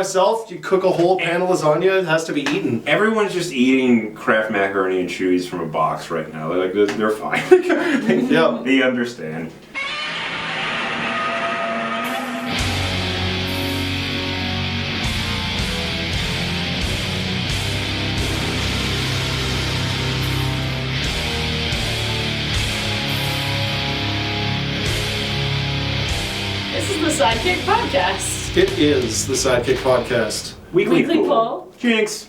myself, you cook a whole pan of lasagna, it has to be eaten. Everyone's just eating Kraft macaroni and cheese from a box right now. They're fine. Yeah. They understand. This is the Sidekick Podcast. It is the Sidekick Podcast. Weekly Pull. Jinx.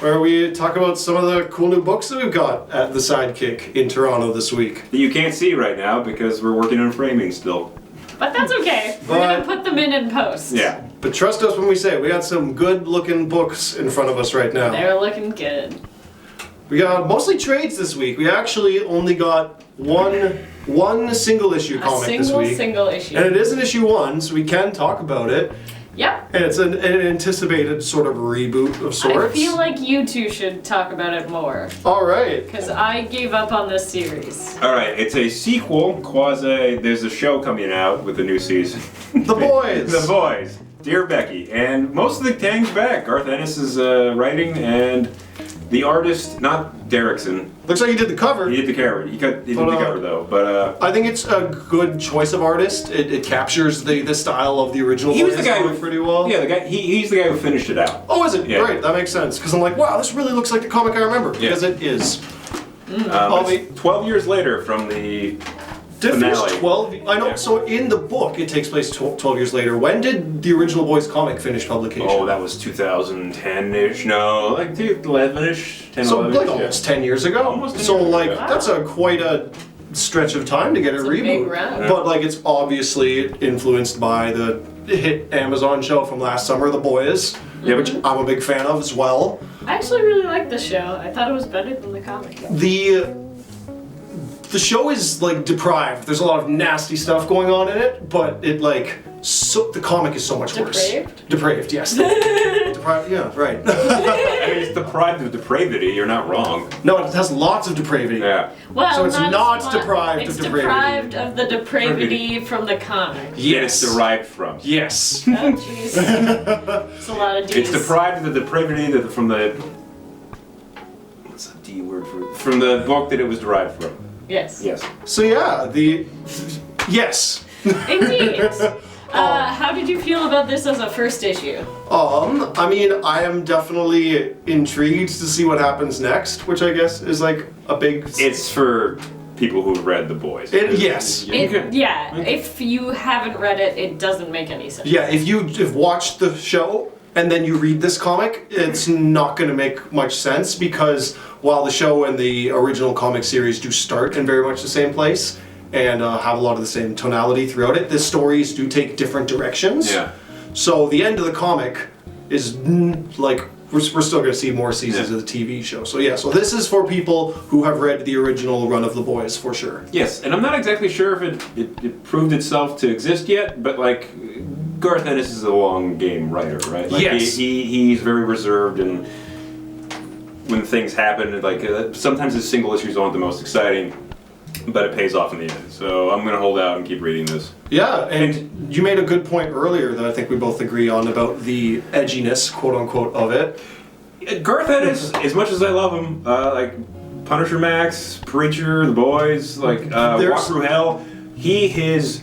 Where we talk about some of the cool new books that we've got at the Sidekick in Toronto this week. That you can't see right now because we're working on framing still. But that's okay. We're going to put them in post. Yeah. But trust us when we say we got some good looking books in front of us right now. They're looking good. We got mostly trades this week. We actually only got one single issue comic this week. Single issue. And it is an issue 1, so we can talk about it. Yep. And it's an anticipated sort of reboot of sorts. I feel like you two should talk about it more. Alright. Because I gave up on this series. Alright, it's a sequel, quasi. There's a show coming out with a new season. The Boys! The Boys. Dear Becky. And most of the gang's back. Garth Ennis is writing, and the artist, not Derrickson. Looks like he did the cover. He did the cover. He did the cover though, but I think it's a good choice of artist. It captures the style of the original. He was the guy who pretty well. Yeah, the guy. He's the guy who finished it out. Oh, is it? Yeah. Great, that makes sense. Because I'm like, wow, this really looks like the comic I remember. Yeah. Because it is. It's 12 years later from the Did it finish finale. 12? I know. Yeah. So in the book, it takes place 12 years later. When did the original Boys comic finish publication? Oh, that was 2010-ish. No, like 11-ish. 10, So 11-ish, like yeah. almost 10 years ago. Almost 10 so years like ago. that's quite a stretch of time to get a It's a reboot. big run. But like it's obviously influenced by the hit Amazon show from last summer, The Boys, which I'm a big fan of as well. I actually really liked the show. I thought it was better than the comic. The show is like deprived. There's a lot of nasty stuff going on in it, but it the comic is so much worse. Depraved, yes. Deprived, yeah, right. I mean, it's deprived of depravity. You're not wrong. No, it has lots of depravity. Yeah. Well, So it's not deprived it's of depravity. deprived of the depravity from the comic. Yes. It's derived from. Yes. Oh, jeez. It's a lot of D's. It's deprived of the depravity from the. What's the D word for? From the book that it was derived from. Yes. Yes. So yeah, yes. Indeed. How did you feel about this as a first issue? I mean, I am definitely intrigued to see what happens next, which I guess is like a big. It's for people who've read The Boys. Yes. If you haven't read it, it doesn't make any sense. Yeah, if you've watched the show and then you read this comic, it's not going to make much sense because while the show and the original comic series do start in very much the same place and have a lot of the same tonality throughout it, the stories do take different directions. Yeah. So the end of the comic is like we're still going to see more seasons of the TV show. So yeah, so this is for people who have read the original run of The Boys for sure. Yes, and I'm not exactly sure if it proved itself to exist yet, but like Garth Ennis is a long game writer, right? Like Yes. He's very reserved, and when things happen, like sometimes his single issues aren't the most exciting, but it pays off in the end. So I'm gonna hold out and keep reading this. Yeah, and you made a good point earlier that I think we both agree on about the edginess, quote unquote, of it. Garth Ennis, as much as I love him, like Punisher Max, Preacher, The Boys, like Walk Through Hell, he is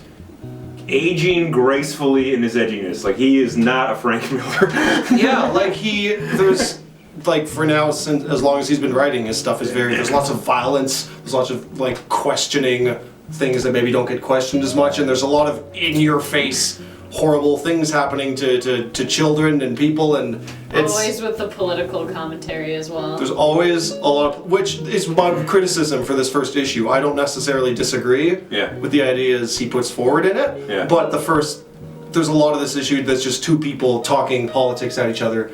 aging gracefully in his edginess. Like he is not a Frank Miller. Yeah, like there's like for now, since as long as he's been writing, his stuff is there's lots of violence, there's lots of like questioning things that maybe don't get questioned as much, and there's a lot of in-your-face horrible things happening to children and people, and it's always with the political commentary as well. there's always a lot of, which is my criticism for this first issue. I don't necessarily disagree with the ideas he puts forward in it, but there's a lot of this issue that's just two people talking politics at each other,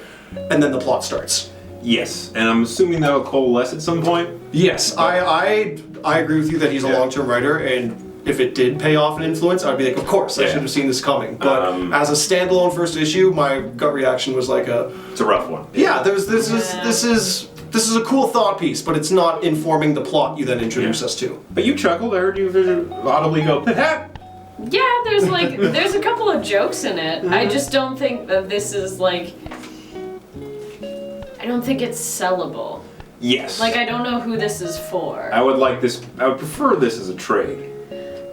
and then the plot starts. Yes, and I'm assuming that'll coalesce at some point. Yes, I agree with you that he's a long-term writer, and if it did pay off an influence, I'd be like, of course, I should have seen this coming. But as a standalone first issue, my gut reaction was like it's a rough one. Yeah, this is a cool thought piece, but it's not informing the plot you then introduce us to. But you chuckled. I heard you audibly go, Yeah, there's a couple of jokes in it. I just don't think that this is like, I don't think it's sellable. Yes. Like, I don't know who this is for. I would prefer this as a trade.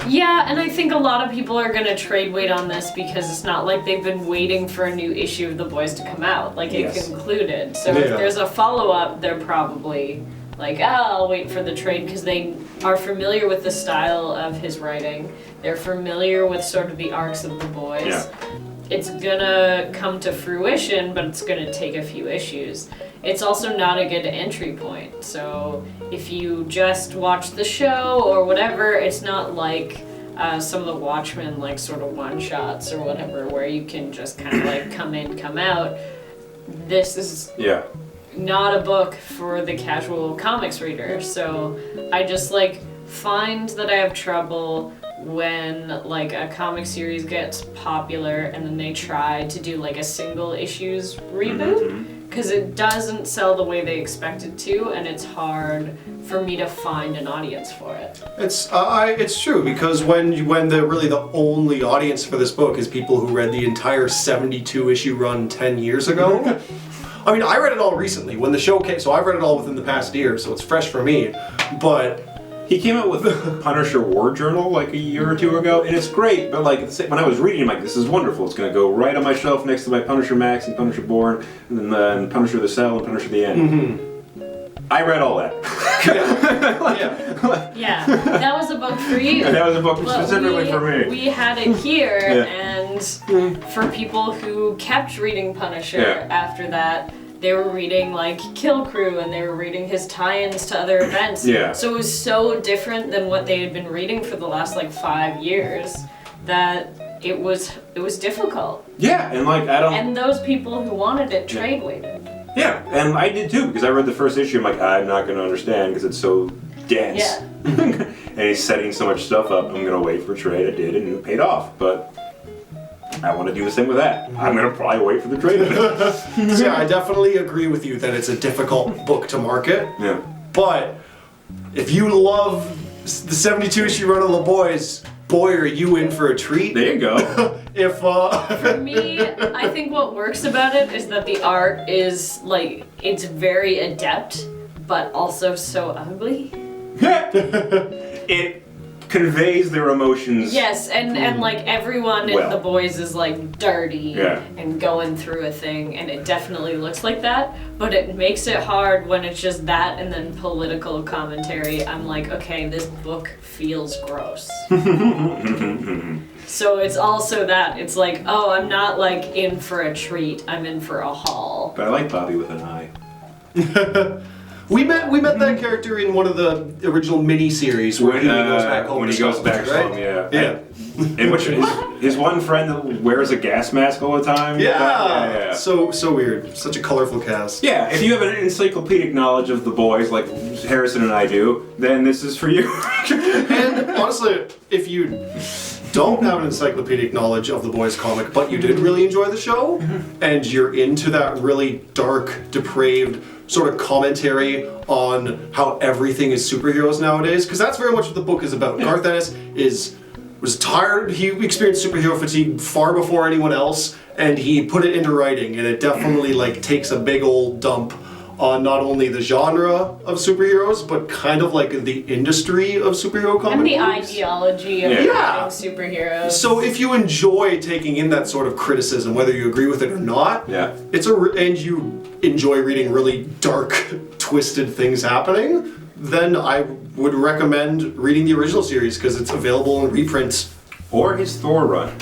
Yeah, and I think a lot of people are gonna trade wait on this because it's not like they've been waiting for a new issue of The Boys to come out. Like, it concluded. So if there's a follow-up, they're probably like, I'll wait for the trade, because they are familiar with the style of his writing. They're familiar with sort of the arcs of The Boys. Yeah. It's gonna come to fruition, but it's gonna take a few issues. It's also not a good entry point, so if you just watch the show or whatever, it's not like some of the Watchmen, like, sort of one-shots or whatever, where you can just kind of, like, come in, come out. This is not a book for the casual comics reader, so I just, like, find that I have trouble when, like, a comic series gets popular and then they try to do, like, a single issues reboot, because it doesn't sell the way they expect it to, and it's hard for me to find an audience for it. It's true, because when the only audience for this book is people who read the entire 72 issue run 10 years ago. I mean, I read it all recently when the show came, so I've read it all within the past year, so it's fresh for me. But he came out with the Punisher War Journal like a year or two ago, and it's great, but like when I was reading, I'm like, this is wonderful. It's going to go right on my shelf next to my Punisher Max and Punisher Born, and then Punisher the Cell and Punisher the End. I read all that. Yeah, that was a book for you. That was a book specifically for me. We had it here, and for people who kept reading Punisher after that, they were reading, like, Kill Crew, and they were reading his tie-ins to other events. Yeah. So it was so different than what they had been reading for the last, like, 5 years that it was difficult. Yeah, and, like, I don't... And those people who wanted it trade-waited. Yeah, and I did too, because I read the first issue, I'm like, I'm not going to understand because it's so dense. Yeah. And he's setting so much stuff up, I'm going to wait for a trade. I did, and it paid off, but I want to do the same with that. I'm going to probably wait for the trade. So yeah, I definitely agree with you that it's a difficult book to market. Yeah. But if you love the 72 issue run of The Boys, boy, are you in for a treat. There you go. For me, I think what works about it is that the art is, like, it's very adept, but also so ugly. It conveys their emotions. Yes, and like everyone in The Boys is like dirty and going through a thing, and it definitely looks like that, but it makes it hard when it's just that and then political commentary. I'm like, okay, this book feels gross. So it's also that, it's like, oh, I'm not like in for a treat, I'm in for a haul. But I like Bobby with an eye. We met that character in one of the original mini-series where he goes back home. When he goes back home, Yeah. In which his one friend that wears a gas mask all the time. Yeah. So weird. Such a colorful cast. Yeah, if you have an encyclopedic knowledge of The Boys, like Harrison and I do, then this is for you. And honestly, if you don't have an encyclopedic knowledge of The Boys comic, but you did really enjoy the show, and you're into that really dark, depraved sort of commentary on how everything is superheroes nowadays, because that's very much what the book is about. Garth Ennis was tired. He experienced superhero fatigue far before anyone else, and he put it into writing, and it definitely like takes a big old dump on not only the genre of superheroes, but kind of like the industry of superhero comic And the books. ideology of writing superheroes. So if you enjoy taking in that sort of criticism, whether you agree with it or not, and you enjoy reading really dark, twisted things happening, then I would recommend reading the original series because it's available in reprints. Or his Thor run.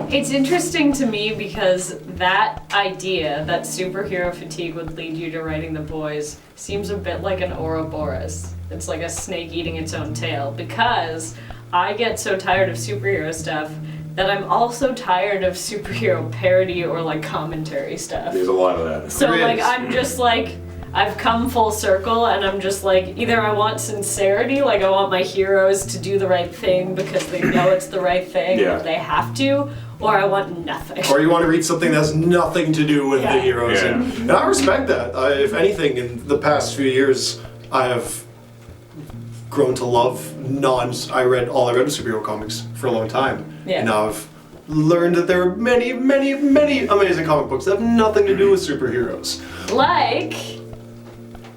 It's interesting to me because that idea that superhero fatigue would lead you to writing The Boys seems a bit like an Ouroboros. It's like a snake eating its own tail, because I get so tired of superhero stuff that I'm also tired of superhero parody or like commentary stuff. There's a lot of that. So like I'm just like, I've come full circle, and I'm just like, either I want sincerity, like I want my heroes to do the right thing because they know it's the right thing and they have to, or I want nothing. Or you want to read something that has nothing to do with the heroes. And I respect that. If anything, in the past few years, I have grown to love all I read was superhero comics for a long time. Yeah. And now I've learned that there are many, many, many amazing comic books that have nothing to do with superheroes. Like...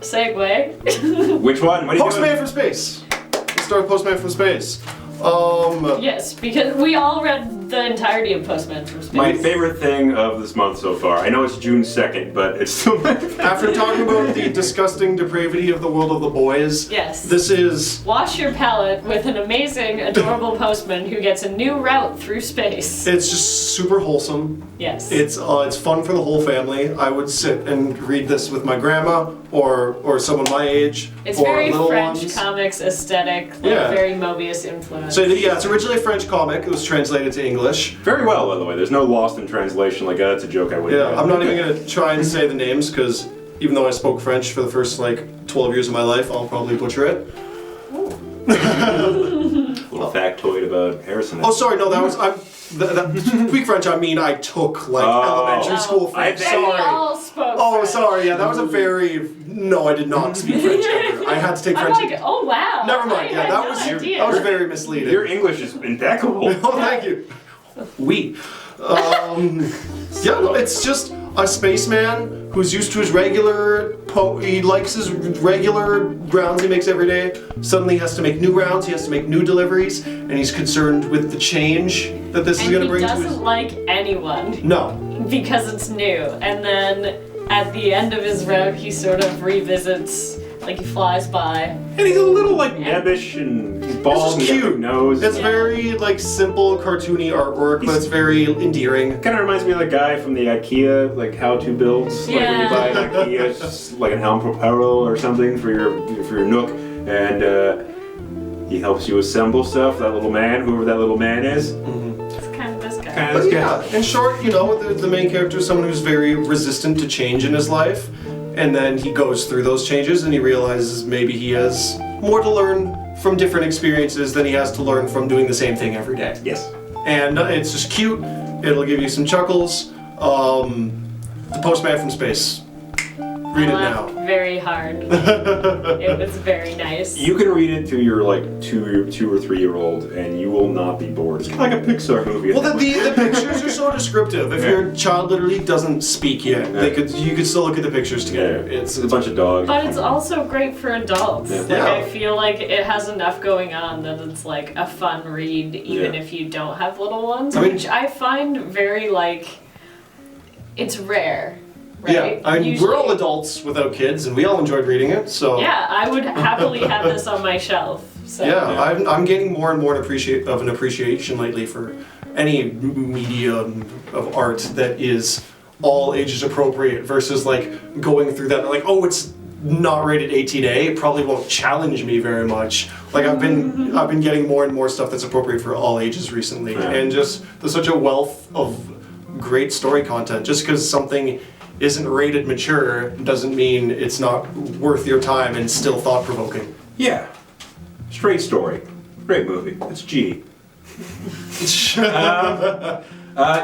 Segue. Which one? What are you Postman doing? from Space. Let's start with Postman from Space. Yes, because we all read the entirety of Postman from Space. My favorite thing of this month so far. I know it's June 2nd, but it's still my favorite. After talking about the disgusting depravity of the world of the boys, Yes. this is... Wash your palate with an amazing, adorable postman who gets a new route through space. It's just super wholesome. Yes. It's fun for the whole family. I would sit and read this with my grandma or someone my age. It's or very little French ones. comics aesthetic, like Yeah. very Mobius influence. So yeah, it's originally a French comic. It was translated to English. Very well, by the way. There's no lost in translation. Like, that's a joke I wouldn't Yeah, do. I'm not even gonna try and say the names because even though I spoke French for the first 12 years of my life, I'll probably butcher it. Little factoid about Harrison. Oh, sorry, no, that was speak French. I mean, I took elementary school French. Then we Sorry. all spoke Oh, French. sorry. Yeah, that was a very. No, I did not speak French ever. I had to take I'm French. like, oh wow. Never mind. I Yeah, had that no was idea. that was very misleading. Your English is impeccable. Oh, thank you. Oui. Yeah, no, it's just a spaceman who's used to his regular. He likes his regular rounds he makes every day. Suddenly has to make new rounds. He has to make new deliveries, and he's concerned with the change that this is going to bring to And he his. doesn't like anyone No. because it's new. And then at the end of his route, he sort of revisits, like he flies by. And he's a little like nebbish and he's bald and It's got a cute. big nose. It's very simple cartoony artwork, but it's very endearing. Kind of reminds me of the guy from the IKEA, like how-to builds. Like when you buy an IKEA, it's just like an Helm Propero or something for your Nook, and he helps you assemble stuff. That little man, whoever that little man is. It's kind of this guy. Kind of But this guy. yeah, in short, the main character is someone who's very resistant to change in his life, and then he goes through those changes and he realizes maybe he has more to learn from different experiences than he has to learn from doing the same thing every day. Yes. And it's just cute. It'll give you some chuckles. The Postman from Space. Read it I now. laughed very hard. It was very nice. You can read it to your two or 3 year old, and you will not be bored. It's kind of like a Pixar movie. Well, the pictures are so descriptive. If your child literally doesn't speak yet, you could still look at the pictures together. It's a bunch of dogs. But it's also great for adults. Yeah. Like, Yeah. I feel like it has enough going on that it's like a fun read, even Yeah. if you don't have little ones, I mean- which I find very it's rare. Right? Yeah, I mean, Usually- we're all adults without kids, and we all enjoyed reading it. So Yeah, I would happily have this on my shelf. So. yeah, I'm getting more and more of an appreciation lately for any medium of art that is all ages appropriate versus going through that like, oh, it's not rated 18A. It probably won't challenge me very much. Like I've been getting more and more stuff that's appropriate for all ages recently, Yeah. and just there's such a wealth of great story content. Just because something isn't rated mature doesn't mean it's not worth your time and still thought-provoking. Yeah. Straight story. Great movie. It's G.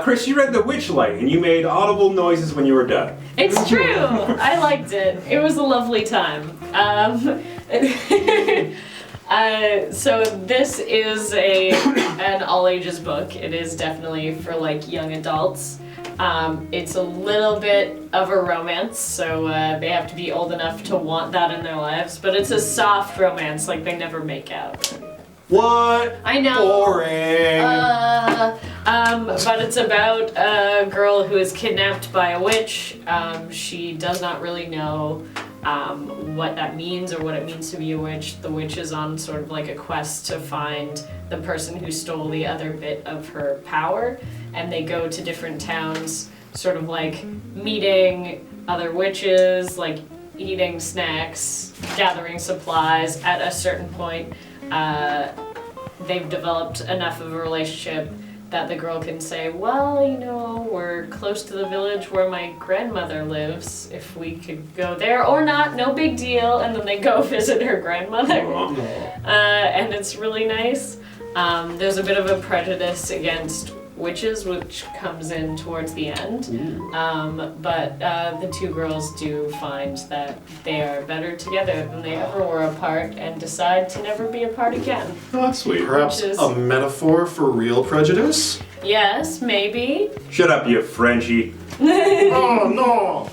Chris, you read The Witchlight, and you made audible noises when you were done. It's true. I liked it. It was a lovely time. So this is an all ages book. It is definitely for young adults. It's a little bit of a romance, so they have to be old enough to want that in their lives. But it's a soft romance, they never make out. What? I know. Boring. But it's about a girl who is kidnapped by a witch. She does not really know what that means or what it means to be a witch. The witch is on sort of a quest to find the person who stole the other bit of her power, and they go to different towns, sort of meeting other witches, eating snacks, gathering supplies. At a certain point, they've developed enough of a relationship that the girl can say, well, we're close to the village where my grandmother lives. If we could go there or not, no big deal. And then they go visit her grandmother. And it's really nice. There's a bit of a prejudice against witches, which comes in towards the end. But the two girls do find that they are better together than they ever were apart and decide to never be apart again. Oh, that's sweet. Perhaps Which is- a metaphor for real prejudice? Yes, maybe. Shut up, you Frenchie. Oh, no!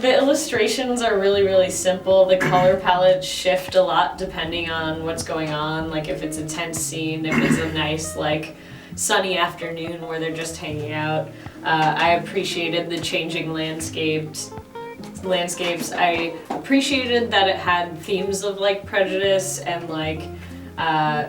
The illustrations are really, really simple. The color palettes shift a lot depending on what's going on. Like if it's a tense scene, if it's a nice, like, sunny afternoon where they're just hanging out. I appreciated the changing landscapes. I appreciated that it had themes of, like, prejudice and, like,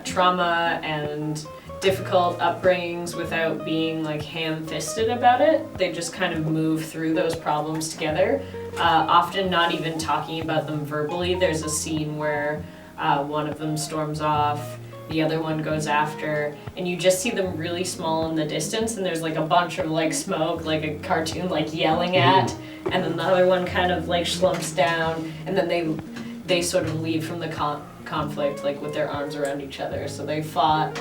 trauma and difficult upbringings without being like ham-fisted about it. They just kind of move through those problems together, often not even talking about them verbally. There's a scene where one of them storms off, the other one goes after, and you just see them really small in the distance, and there's like a bunch of like smoke, like a cartoon like yelling at, and then the other one kind of like slumps down, and then they sort of leave from the conflict like with their arms around each other. So they fought.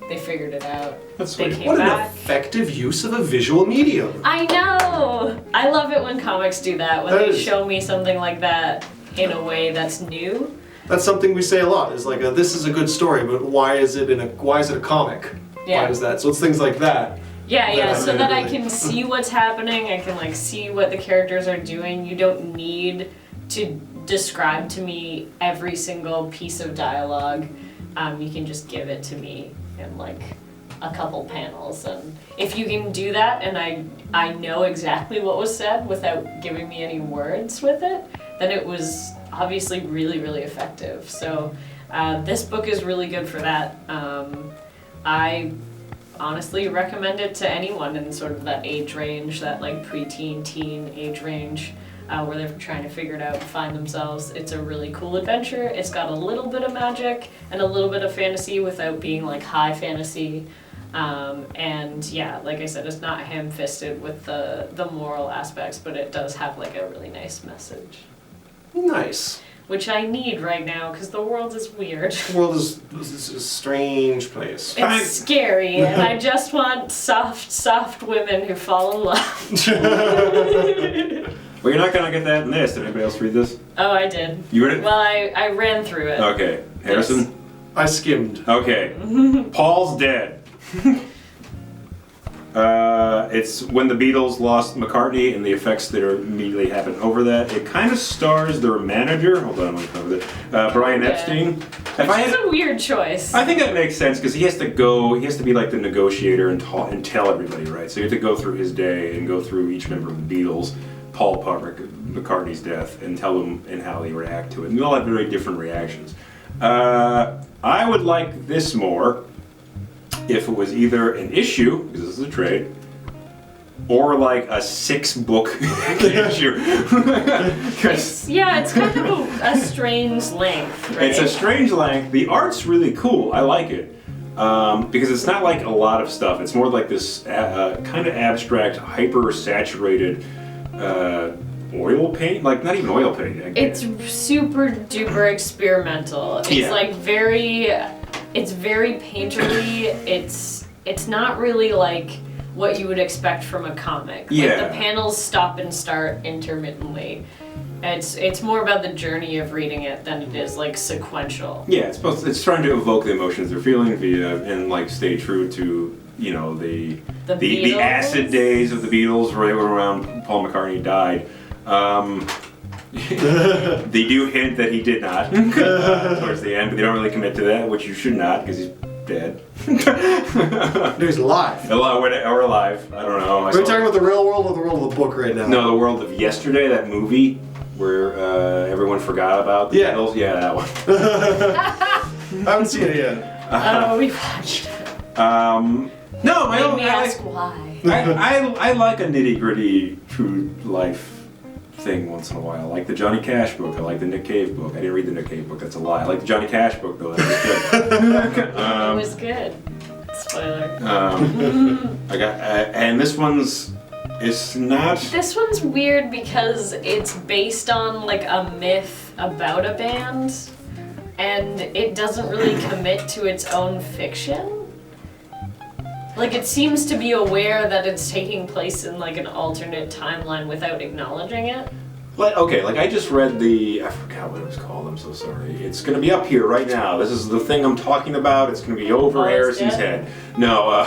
They figured it out. That's They sweet. came What an back. effective use of a visual medium. I know! I love it when comics do that, when That they is- show me something like that in a way that's new. That's something we say a lot. Is like, this is a good story, but why is it a comic? Yeah. Why is that? So it's things like that. Yeah, so that I really- can see what's happening, I can like see what the characters are doing. You don't need to describe to me every single piece of dialogue. You can just give it to me in like a couple panels, and if you can do that and I know exactly what was said without giving me any words with it, then it was obviously really, really effective. So this book is really good for that. I honestly recommend it to anyone in sort of that age range, that like preteen, teen age range, where they're trying to figure it out and find themselves. It's a really cool adventure. It's got a little bit of magic and a little bit of fantasy without being like high fantasy. And yeah, like I said, it's not ham-fisted with the moral aspects, but it does have like a really nice message, Nice. which I need right now because the world is weird. The world is a strange place. It's scary, and I just want soft women who fall in love. Well, you're not gonna get that in this. Did anybody else read this? Oh, I did. You read it? Well, I ran through it. Okay. Harrison? I skimmed. Okay. Paul's dead. It's when the Beatles lost McCartney and the effects that are immediately happen over that. It kind of stars their manager. Hold on, I'm gonna cover that. Brian Epstein. It's a weird choice. I think that makes sense because he has to be like the negotiator and tell everybody, right? So you have to go through his day and go through each member of the Beatles, Paul McCartney's death, and tell them and how they react to it. And we all have very different reactions. I would like this more if it was either an issue, because this is a trade, or like a 6-book issue. It's kind of a strange length, right? It's a strange length. The art's really cool. I like it. Because it's not like a lot of stuff. It's more like this kind of abstract, hyper-saturated oil paint. Like, not even oil paint. It's super duper experimental. It's like it's very painterly. It's not really like what you would expect from a comic. Yeah. Like the panels stop and start intermittently. It's more about the journey of reading it than it is like sequential. Yeah, it's trying to evoke the emotions they're feeling and like stay true to, you know, the acid days of the Beatles right around Paul McCartney died. They do hint that he did not towards the end, but they don't really commit to that, which you should not because he's dead. He's alive. Or alive. I don't know. Are we talking about the real world or the world of the book right now? No, the world of yesterday, that movie where everyone forgot about the Beatles. Yeah, that one. I haven't seen it yet. Oh, we watched it. No, Made me ask why. I like a nitty-gritty true life thing once in a while. Like the Johnny Cash book. I like the Nick Cave book. I didn't read the Nick Cave book. That's a lie. I like the Johnny Cash book though. That was good. It was good. Spoiler. I got and this one's. It's not. This one's weird because it's based on like a myth about a band, and it doesn't really commit to its own fiction. Like, it seems to be aware that it's taking place in, like, an alternate timeline without acknowledging it. Like, okay, like I just read I forgot what it was called, I'm so sorry. It's gonna be up here right now. This is the thing I'm talking about. It's gonna be over Harrison's head. No,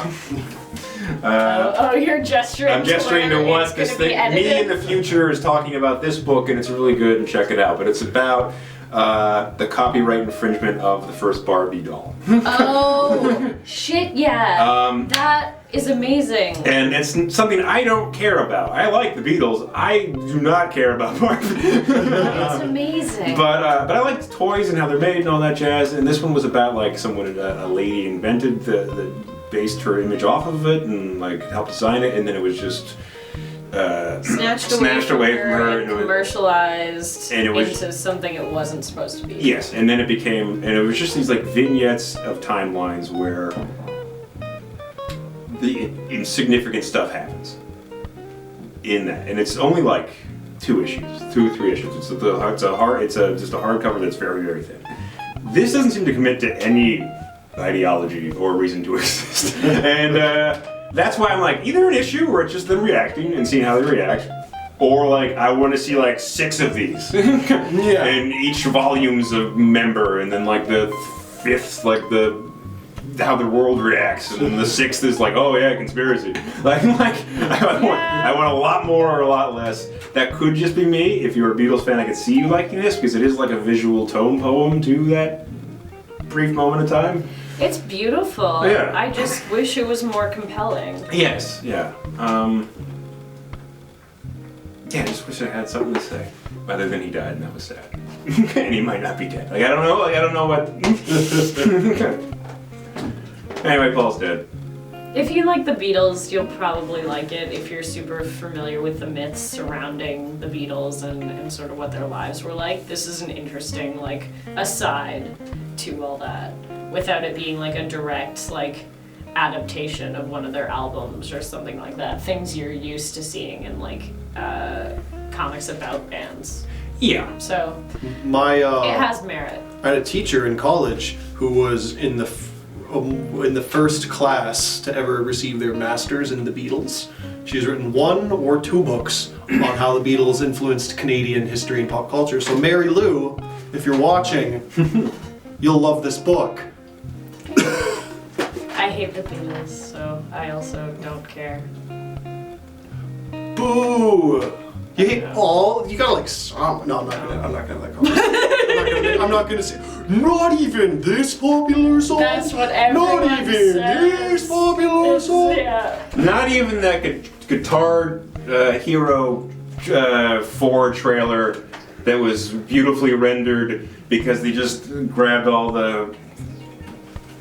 you're gesturing. I'm gesturing to what this thing, me in the future is talking about this book, and it's really good, and check it out. But it's about the copyright infringement of the first Barbie doll. Oh, shit, yeah. That is amazing. And it's something I don't care about. I like the Beatles. I do not care about Barbie. That's amazing. But I like the toys and how they're made and all that jazz. And this one was about like a lady invented the based her image off of it and like helped design it, and then it was just snatched away from her and commercialized into something it wasn't supposed to be. Yes, and then it was just these like vignettes of timelines where the insignificant stuff happens in that, and it's only like 2 issues, 2 or 3 issues. It's just a hardcover that's very, very thin. This doesn't seem to commit to any ideology or reason to exist, and that's why I'm like, either an issue where it's just them reacting and seeing how they react, or like I want to see like 6 of these, Yeah. and each volume's a member, and then like the 5th like how the world reacts, and then the 6th is like, oh yeah, conspiracy. Like I want a lot more or a lot less. That could just be me. If you're a Beatles fan, I could see you liking this because it is like a visual tone poem to that brief moment of time. It's beautiful. Yeah. I just wish it was more compelling. Yes. Yeah. Yeah, I just wish I had something to say. Other than he died, and that was sad. And he might not be dead. Like I don't know. Like I don't know what. Anyway, Paul's dead. If you like the Beatles, you'll probably like it if you're super familiar with the myths surrounding the Beatles and sort of what their lives were like. This is an interesting, like, aside to all that, without it being like a direct, like, adaptation of one of their albums or something like that. Things you're used to seeing in, like, comics about bands. Yeah. So, it has merit. I had a teacher in college who was in the first class to ever receive their master's in the Beatles. She's written 1 or 2 books on how the Beatles influenced Canadian history and pop culture. So Mary Lou, if you're watching, you'll love this book. I hate the Beatles, so I also don't care. Boo! You hate all. You gotta like some. No, I'm not gonna like. I'm not gonna say. Not even this popular song. That's what everyone Not even says. this popular song. Yeah. Not even that Guitar Hero 4 trailer that was beautifully rendered because they just grabbed all the.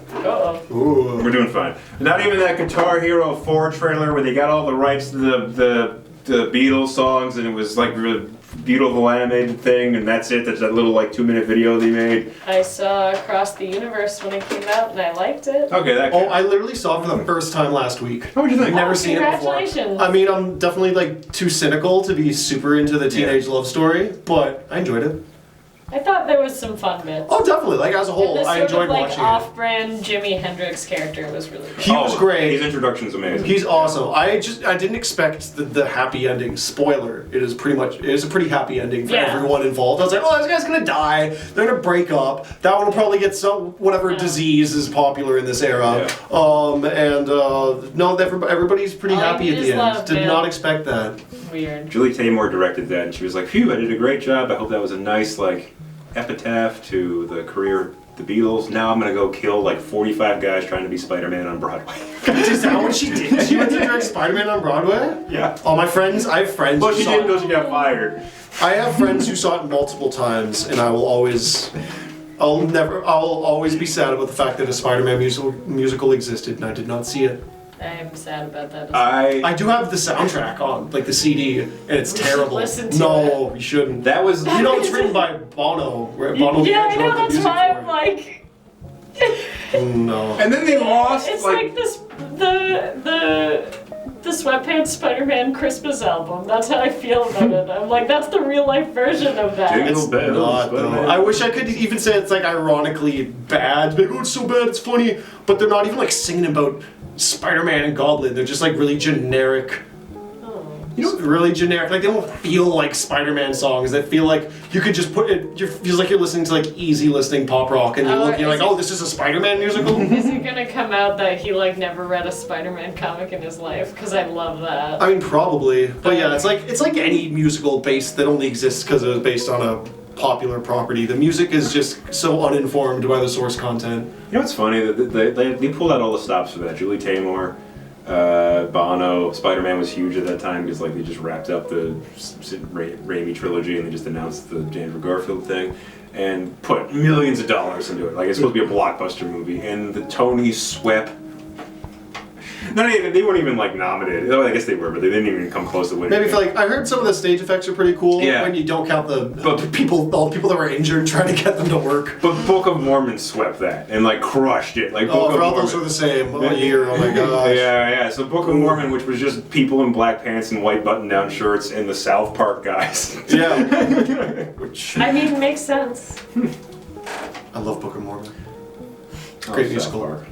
Uh-oh. Ooh. We're doing fine. Not even that Guitar Hero 4 trailer where they got all the rights to the Beatles songs and it was like a beautiful animated thing, and that's it. That's that little like 2-minute video they made. I saw Across the Universe when it came out and I liked it. Okay, that. Oh, I literally saw it for the first time last week. How would you think? I've never seen it before. Congratulations. I mean, I'm definitely like too cynical to be super into the teenage love story, but I enjoyed it. I thought there was some fun bits. Oh, definitely. Like as a whole, and the I sort enjoyed of, like, watching it. off-brand Jimi Hendrix character was really cool. He was great. His introduction's amazing. He's awesome. I didn't expect the happy ending. Spoiler: it is a pretty happy ending for everyone involved. I was like, oh, this guy's gonna die. They're gonna break up. That one will probably get whatever disease is popular in this era. Yeah. No, everybody's pretty happy at the end. Did not expect that. Weird. Julie Taymor directed that, and she was like, "Phew, I did a great job. I hope that was a nice like epitaph to the career of the Beatles. Now I'm gonna go kill like 45 guys trying to be Spider-Man on Broadway." Is that what she did? She went to direct Spider-Man on Broadway? Yeah. Oh, I have friends. Well, who she saw didn't it. know she got fired. I have friends who saw it multiple times, and I'll always be sad about the fact that a Spider-Man musical existed, and I did not see it. I'm sad about that as well. I do have the soundtrack on, like the CD, and it's terrible. Listen to no, you shouldn't. That was. You know, it's written by Bono. Bono Yeah, I know, wrote the that's music why for I'm it. like... No. And then they lost. It's like this, the Sweatpants Spider-Man Christmas album. That's how I feel about it. I'm like, that's the real life version of that. Jingle bells, Not, though. Spider-Man. I wish I could even say it's like ironically bad. Like, oh, it's so bad, it's funny, but they're not even like singing about Spider-Man and Goblin, they're just like really generic. Really generic. Like they don't feel like Spider-Man songs. They feel like you could just put it. It feels like you're listening to like easy listening pop rock, and you're like, oh, this is a Spider-Man musical. Is it gonna come out that he like never read a Spider-Man comic in his life? Because I love that. I mean, probably, but yeah, it's like any musical based that only exists because it was based on a popular property. The music is just so uninformed by the source content. You know what's funny? They pulled out all the stops for that. Julie Taymor, Bono, Spider-Man was huge at that time because like they just wrapped up the Raimi trilogy and they just announced the Andrew Garfield thing and put millions of dollars into it. Like it's supposed to be a blockbuster movie, and the Tonys swept. They weren't even like nominated. Oh, I guess they were, but they didn't even come close to winning. Maybe for like I heard some of the stage effects are pretty cool. Yeah. When you don't count all the people that were injured trying to get them to work. But Book of Mormon swept that and like crushed it. Like Book of all Mormon. those were the same all year. Oh my gosh. Yeah. So Book of Mormon, which was just people in black pants and white button-down shirts and the South Park guys. Yeah. I mean, makes sense. I love Book of Mormon. Great musical. Park.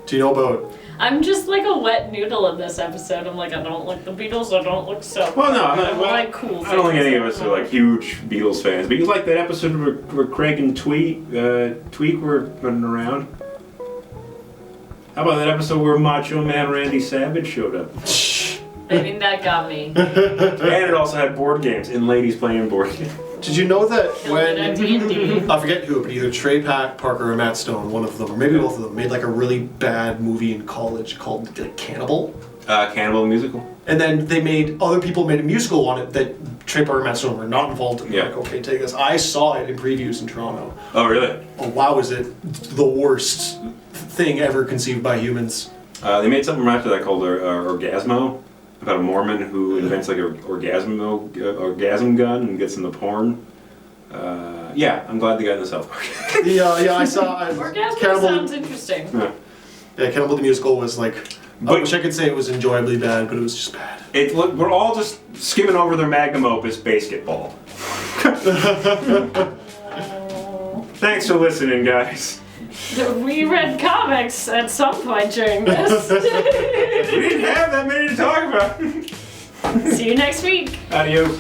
Do you know about? I'm just like a wet noodle in this episode. I'm like, I don't like the Beatles. I don't like stuff. Well, no, I'm I not. don't like cool things. I don't think any of us are like huge Beatles fans, but you like that episode where Craig and Tweak were running around. How about that episode where Macho Man Randy Savage showed up? I mean, that got me. And it also had board games and ladies playing board games. Did you know that when D&D. I forget who, but either Trey Parker or Matt Stone, one of them, or maybe both of them, made like a really bad movie in college called like Cannibal. Cannibal the Musical. And then other people made a musical on it that Trey Parker and Matt Stone were not involved in. Yeah. Like, okay, take this. I saw it in previews in Toronto. Oh, really? Oh wow, is it the worst thing ever conceived by humans? They made something after that called Orgasmo, about a Mormon who invents like an orgasm gun and gets into porn. Yeah, I'm glad they got into South Park. Yeah, I saw. Orgasmo sounds interesting. Yeah, Cannibal the Musical was like. I wish I could say it was enjoyably bad, but it was just bad. We're all just skimming over their magnum opus, basketball. Thanks for listening, guys. We read comics at some point during this. We didn't have that many to talk about. See you next week. Adios.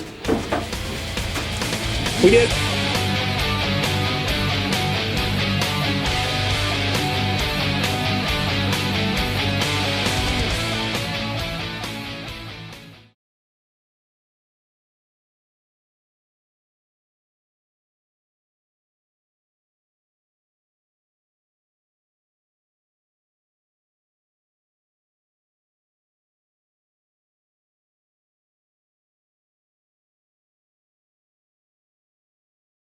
We did.